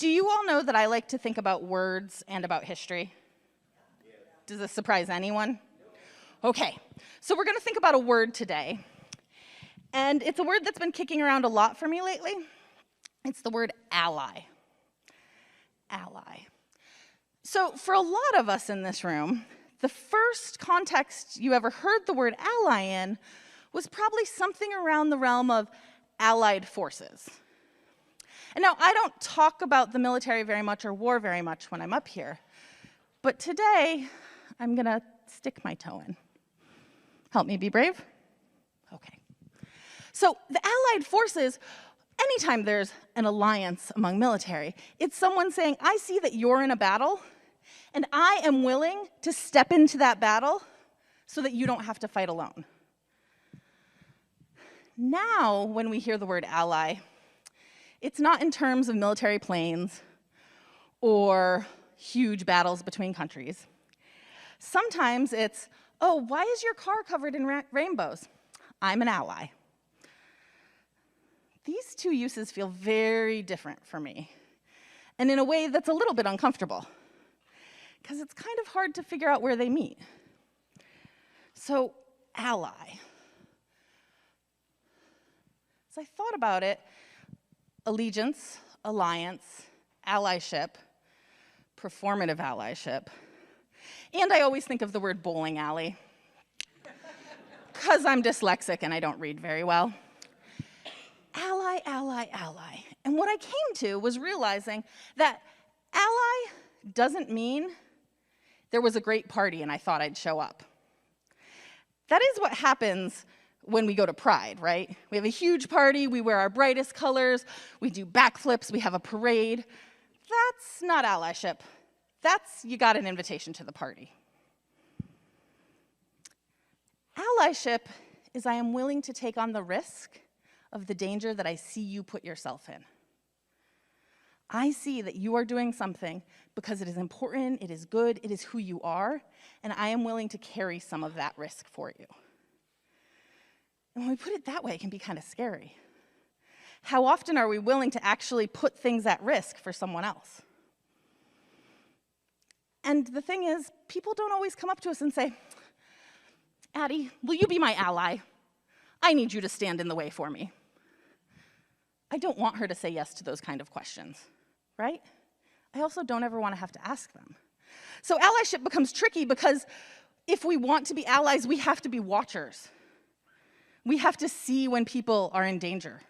Do you all know that I like to think about words and about history? Does this surprise anyone? Okay, so we're going to think about a word today. And it's a word that's been kicking around a lot for me lately. It's the word ally. Ally. So for a lot of us in this room, the first context you ever heard the word ally in was probably something around the realm of allied forces. And now, I don't talk about the military very much or war very much when I'm up here, but today, I'm going to stick my toe in. Help me be brave? Okay. So the allied forces, anytime there's an alliance among military, it's someone saying, I see that you're in a battle, and I am willing to step into that battle so that you don't have to fight alone. Now, when we hear the word ally, it's not in terms of military planes or huge battles between countries. Sometimes it's, oh, why is your car covered in rainbows? I'm an ally. These two uses feel very different for me, and in a way that's a little bit uncomfortable, because it's kind of hard to figure out where they meet. So, ally. As I thought about it, allegiance, alliance, allyship, performative allyship, and I always think of the word bowling alley, because I'm dyslexic and I don't read very well. Ally, ally, ally. And what I came to was realizing that ally doesn't mean there was a great party and I thought I'd show up. That is what happens when we go to Pride, right? We have a huge party, we wear our brightest colors, we do backflips, we have a parade. That's not allyship. That's you got an invitation to the party. Allyship is I am willing to take on the risk of the danger that I see you put yourself in. I see that you are doing something because it is important, it is good, it is who you are, and I am willing to carry some of that risk for you. And when we put it that way, it can be kind of scary. How often are we willing to actually put things at risk for someone else? And the thing is, people don't always come up to us and say, Addie, will you be my ally? I need you to stand in the way for me. I don't want her to say yes to those kind of questions, right? I also don't ever want to have to ask them. So allyship becomes tricky because if we want to be allies, we have to be watchers. We have to see when people are in danger.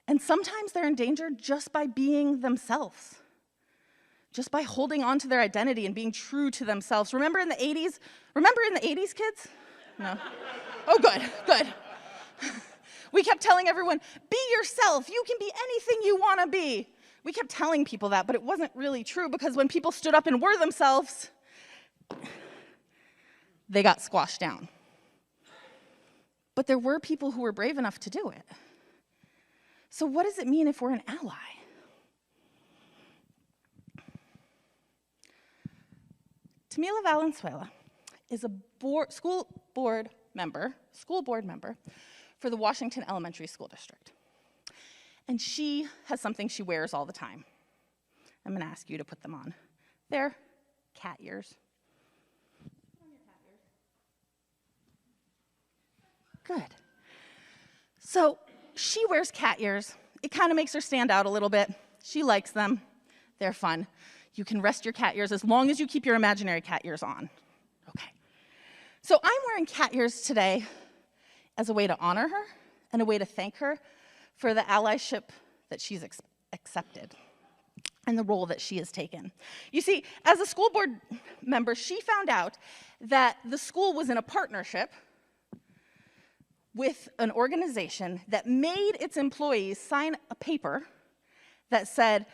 And sometimes they're in danger just by being themselves, just by holding on to their identity and being true to themselves. Remember in the 80s? Remember in the 80s, kids? No? Oh, good, good. We kept telling everyone, be yourself. You can be anything you want to be. We kept telling people that, but it wasn't really true because when people stood up and were themselves, they got squashed down. But there were people who were brave enough to do it. So what does it mean if we're an ally? Tamila Valenzuela is a school board member for the Washington Elementary School District. And she has something she wears all the time. I'm going to ask you to put them on. They're cat ears. Good. So she wears cat ears. It kind of makes her stand out a little bit. She likes them. They're fun. You can rest your cat ears as long as you keep your imaginary cat ears on. Okay. So I'm wearing cat ears today as a way to honor her and a way to thank her for the allyship that she's accepted and the role that she has taken. You see, as a school board member, she found out that the school was in a partnership with an organization that made its employees sign a paper that said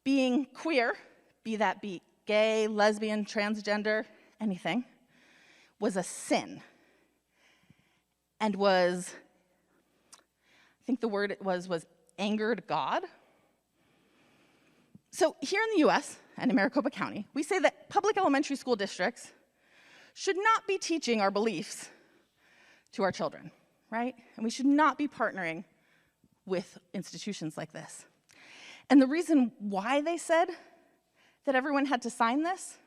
being queer, be that be gay, lesbian, transgender, anything, was a sin and was, I think the word it was angered God. So here in the US and in Maricopa County, we say that public elementary school districts should not be teaching our beliefs to our children, right? And we should not be partnering with institutions like this. And the reason why they said that everyone had to sign this,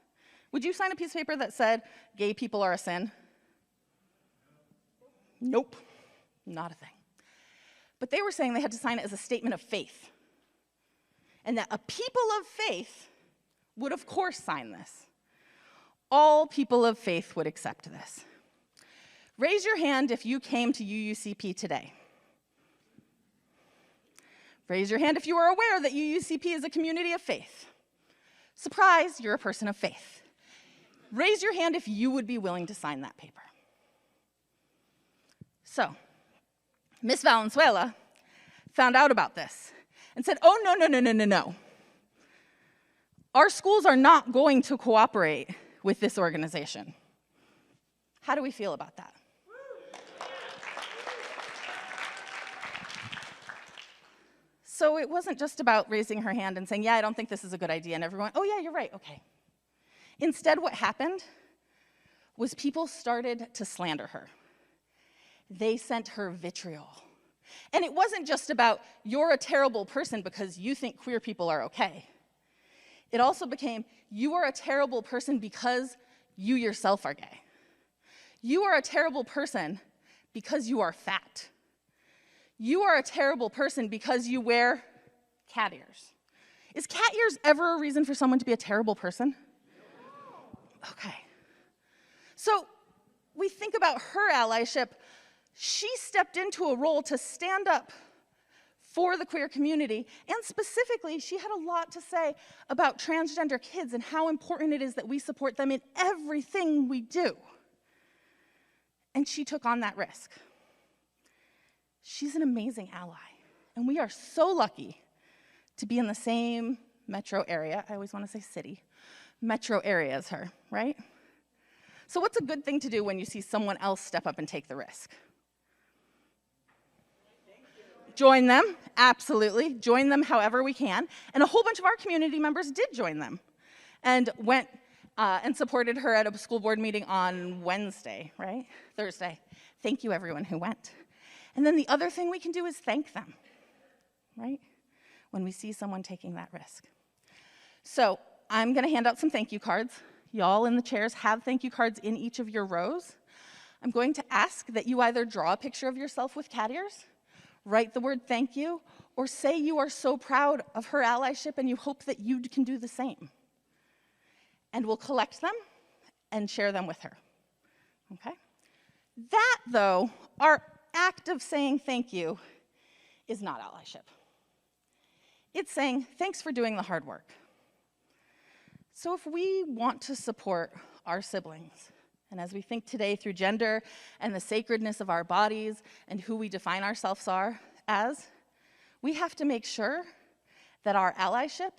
would you sign a piece of paper that said gay people are a sin? Nope, not a thing. But they were saying they had to sign it as a statement of faith. And that a people of faith would of course sign this. All people of faith would accept this. Raise your hand if you came to UUCP today. Raise your hand if you are aware that UUCP is a community of faith. Surprise, you're a person of faith. Raise your hand if you would be willing to sign that paper. So, Miss Valenzuela found out about this and said, oh, no. Our schools are not going to cooperate with this organization. How do we feel about that? So it wasn't just about raising her hand and saying, yeah, I don't think this is a good idea, and everyone, oh yeah, you're right, okay. Instead, what happened was people started to slander her. They sent her vitriol. And it wasn't just about, you're a terrible person because you think queer people are okay. It also became, you are a terrible person because you yourself are gay. You are a terrible person because you are fat. You are a terrible person because you wear cat ears. Is cat ears ever a reason for someone to be a terrible person? Okay. So we think about her allyship. She stepped into a role to stand up for the queer community, and specifically, she had a lot to say about transgender kids and how important it is that we support them in everything we do. And she took on that risk. She's an amazing ally, and we are so lucky to be in the same metro area. I always want to say city. Metro area as her, right? So what's a good thing to do when you see someone else step up and take the risk? Join them, absolutely. Join them however we can. And a whole bunch of our community members did join them and went and supported her at a school board meeting on Wednesday, right? Thursday. Thank you, everyone who went. And then the other thing we can do is thank them, right? When we see someone taking that risk. So I'm going to hand out some thank you cards. Y'all in the chairs have thank you cards in each of your rows. I'm going to ask that you either draw a picture of yourself with cat ears, write the word thank you, or say you are so proud of her allyship and you hope that you can do the same. And we'll collect them and share them with her, okay? That, though, our act of saying thank you is not allyship. It's saying, thanks for doing the hard work. So if we want to support our siblings, and as we think today through gender and the sacredness of our bodies and who we define ourselves as, we have to make sure that our allyship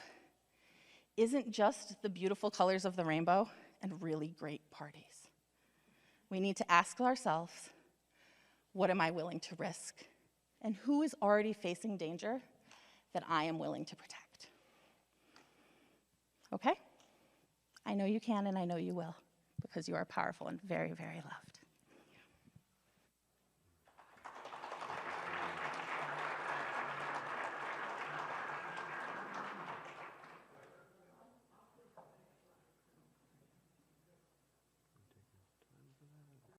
isn't just the beautiful colors of the rainbow and really great parties. We need to ask ourselves, what am I willing to risk? And who is already facing danger that I am willing to protect? Okay? I know you can and I know you will, because you are powerful and very, very loved.